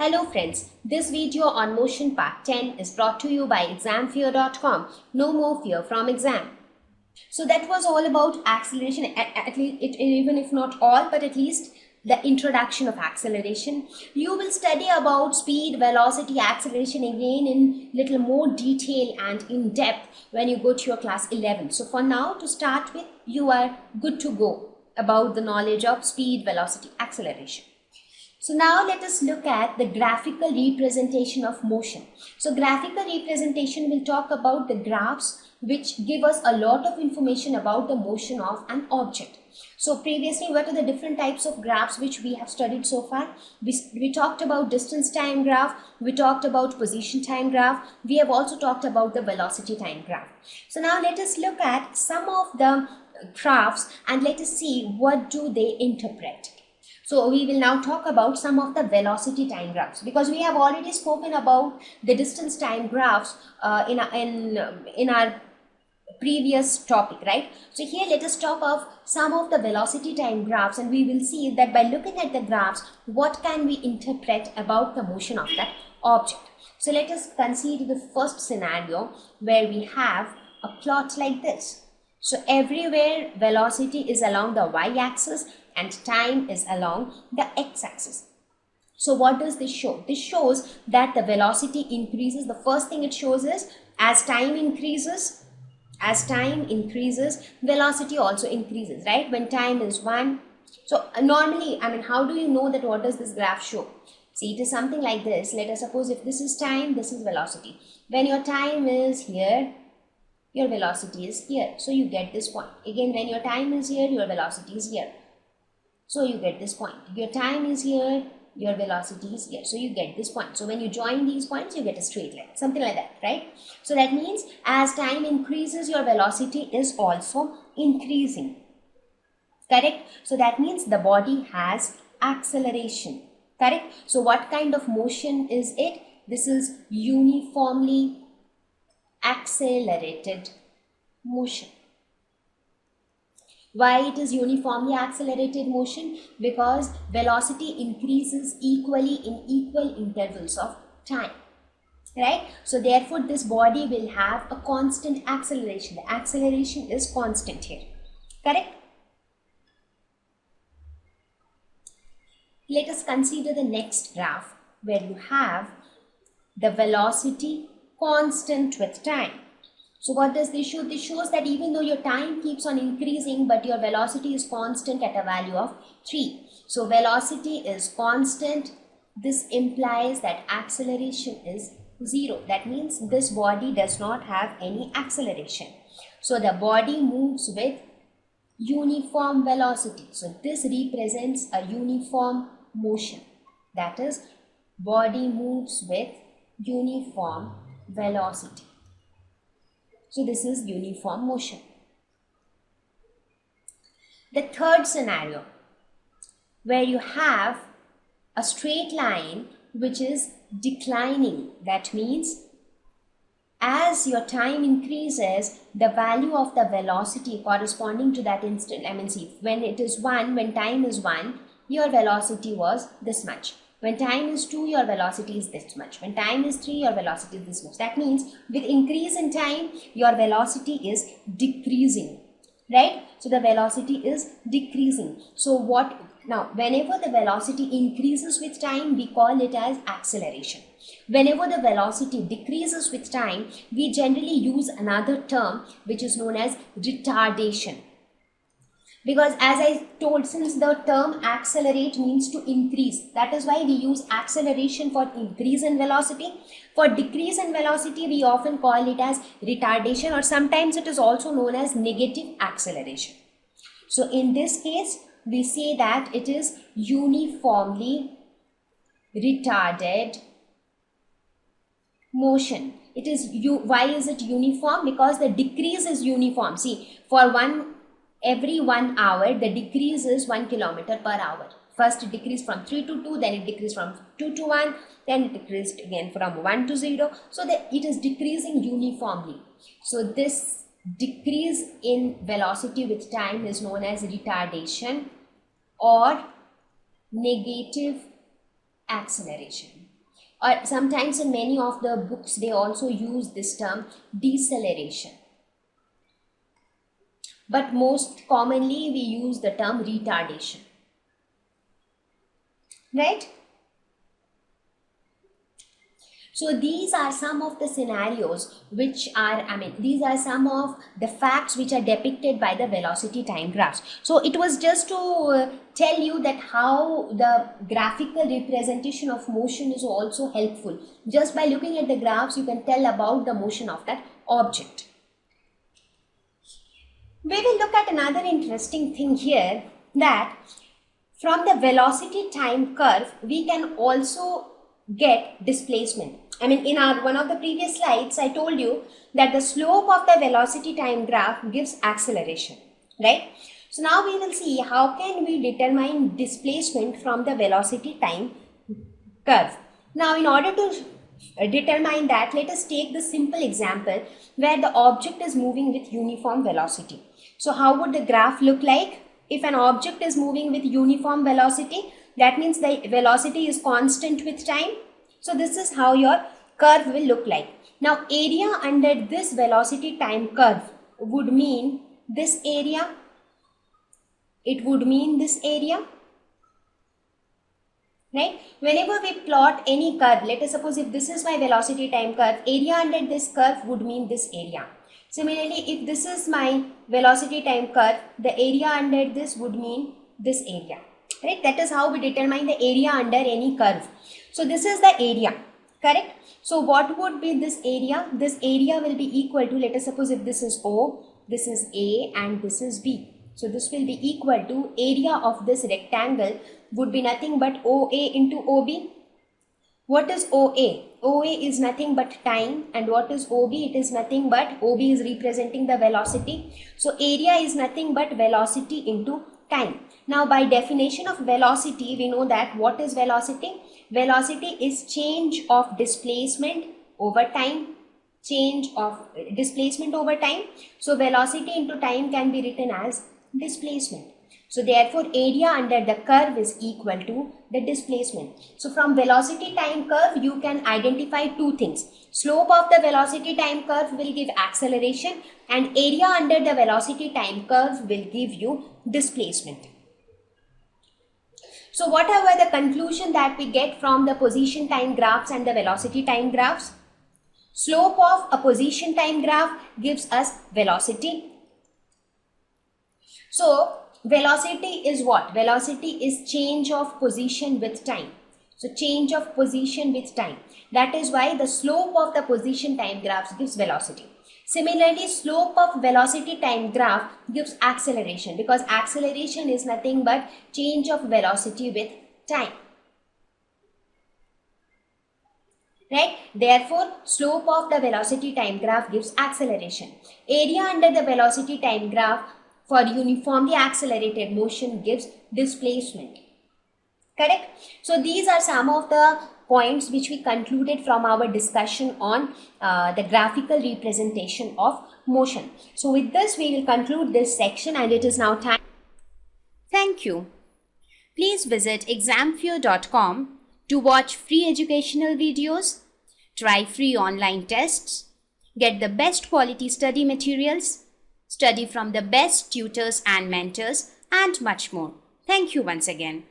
Hello friends, this video on motion part 10 is brought to you by examfear.com. No more fear from exam. So that was all about acceleration, at least even if not all, but at least the introduction of acceleration. You will study about speed, velocity, acceleration again in little more detail and in depth when you go to your class 11. So for now, to start with, you are good to go about the knowledge of speed, velocity, acceleration. So now let us look at the graphical representation of motion. So graphical representation will talk about the graphs which give us a lot of information about the motion of an object. So previously, what are the different types of graphs which we have studied so far? We talked about distance time graph, we talked about position time graph, we have also talked about the velocity time graph. So now let us look at some of the graphs and let us see what do they interpret. So we will now talk about some of the velocity time graphs, because we have already spoken about the distance time graphs in our previous topic, right? So here let us talk of some of the velocity time graphs, and we will see that by looking at the graphs, what can we interpret about the motion of that object. So let us consider the first scenario where we have a plot like this. So everywhere velocity is along the y-axis and time is along the x-axis. So what does this show? This shows that the velocity increases. The first thing it shows is as time increases, velocity also increases, right? When time is 1. So normally, how do you know that what does this graph show? See, it is something like this. Let us suppose if this is time, this is velocity. When your time is here, your velocity is here. So you get this point. Again, when your time is here, your velocity is here. So you get this point. Your time is here, your velocity is here. So you get this point. So when you join these points, you get a straight line. Something like that, right? So that means as time increases, your velocity is also increasing. Correct? So that means the body has acceleration. Correct? So what kind of motion is it? This is uniformly accelerated motion. Why it is uniformly accelerated motion? Because velocity increases equally in equal intervals of time, right? So therefore this body will have a constant acceleration. The acceleration is constant here, correct? Let us consider the next graph where you have the velocity constant with time. So what does this show? This shows that even though your time keeps on increasing, but your velocity is constant at a value of 3. So velocity is constant. This implies that acceleration is 0. That means this body does not have any acceleration. So the body moves with uniform velocity. So this represents a uniform motion. That is, body moves with uniform velocity. So this is uniform motion. The third scenario where you have a straight line which is declining. That means as your time increases, the value of the velocity corresponding to that instant, when it is 1, when time is 1, your velocity was this much. When time is 2, your velocity is this much. When time is 3, your velocity is this much. That means with increase in time, your velocity is decreasing, right? So the velocity is decreasing. So now, whenever the velocity increases with time, we call it as acceleration. Whenever the velocity decreases with time, we generally use another term which is known as retardation. Because as I told, since the term accelerate means to increase, that is why we use acceleration for increase in velocity. For decrease in velocity, we often call it as retardation, or sometimes it is also known as negative acceleration. So in this case, we say that it is uniformly retarded motion. It is why is it uniform? Because the decrease is uniform. See, for every 1 hour, the decrease is 1 kilometer per hour. First it decreased from 3 to 2, then it decreased from 2 to 1, then it decreased again from 1 to 0. So that it is decreasing uniformly. So this decrease in velocity with time is known as retardation or negative acceleration. or sometimes in many of the books they also use this term deceleration. But most commonly we use the term retardation. Right? So these are some of the scenarios which are, these are some of the facts which are depicted by the velocity time graphs. So it was just to tell you that how the graphical representation of motion is also helpful. Just by looking at the graphs, you can tell about the motion of that object. We will look at another interesting thing here, that from the velocity time curve, we can also get displacement. In one of the previous slides, I told you that the slope of the velocity time graph gives acceleration, right? So now we will see how can we determine displacement from the velocity time curve. Now in order to determine that, let us take the simple example where the object is moving with uniform velocity. So how would the graph look like? If an object is moving with uniform velocity, that means the velocity is constant with time. So this is how your curve will look like. Now area under this velocity time curve would mean this area. It would mean this area. Right? Whenever we plot any curve, let us suppose if this is my velocity time curve, area under this curve would mean this area. Similarly, if this is my velocity time curve, the area under this would mean this area. Right? That is how we determine the area under any curve. So this is the area, correct? So what would be this area? This area will be equal to, let us suppose if this is O, this is A and this is B. So this will be equal to area of this rectangle would be nothing but OA into OB. What is OA? OA is nothing but time, and what is OB? It is nothing but, OB is representing the velocity. So area is nothing but velocity into time. Now by definition of velocity, we know that what is velocity? Velocity is change of displacement over time. Change of displacement over time. So velocity into time can be written as displacement. So therefore area under the curve is equal to the displacement. So from velocity time curve you can identify two things. Slope of the velocity time curve will give acceleration, and area under the velocity time curve will give you displacement. So what are the conclusion that we get from the position time graphs and the velocity time graphs? Slope of a position time graph gives us velocity. So velocity is what? Velocity is change of position with time. So change of position with time. That is why the slope of the position time graphs gives velocity. Similarly, slope of velocity time graph gives acceleration, because acceleration is nothing but change of velocity with time. Right? Therefore, slope of the velocity time graph gives acceleration. Area under the velocity time graph for uniformly accelerated motion gives displacement. Correct? So these are some of the points which we concluded from our discussion on the graphical representation of motion. So with this we will conclude this section, and it is now time. Thank you. Please visit examfear.com to watch free educational videos, try free online tests, get the best quality study materials, study from the best tutors and mentors, and much more. Thank you once again.